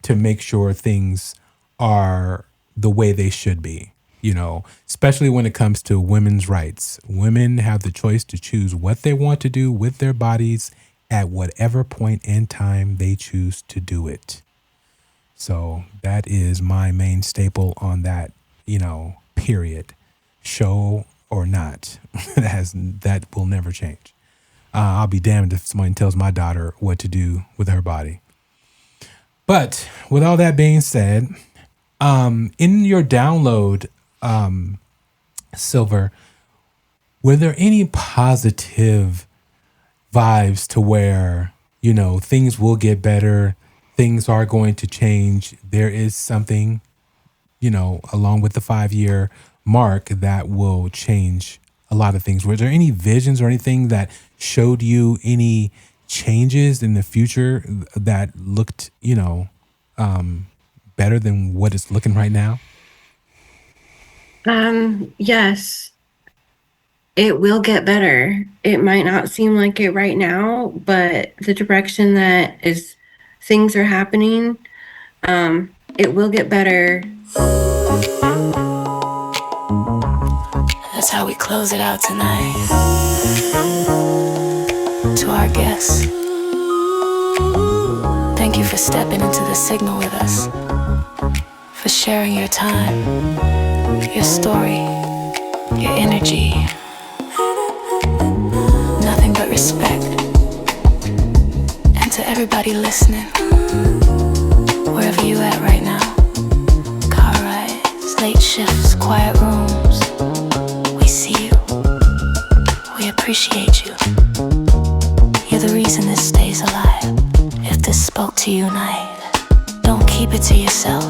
to make sure things are the way they should be, especially when it comes to women's rights. Women have the choice to choose what they want to do with their bodies at whatever point in time they choose to do it. So that is my main staple on that, period. Show or not. That will never change. I'll be damned if someone tells my daughter what to do with her body. But with all that being said, in your download, Silver, were there any positive vibes to where, things will get better, things are going to change, there is something, along with the 5-year mark that will change a lot of things? Were there any visions or anything that showed you any changes in the future that looked, better than what it's looking right now? Yes. it will get better. It might not seem like it right now, but the direction that is things are happening, it will get better. That's how we close it out tonight. To our guests, thank you for stepping into the signal with us, for sharing your time, your story, your energy. Nothing but respect. And to everybody listening, wherever you at right now, car rides, late shifts, quiet rooms, we see you. We appreciate you. You're the reason this stays alive. If this spoke to you tonight, don't keep it to yourself.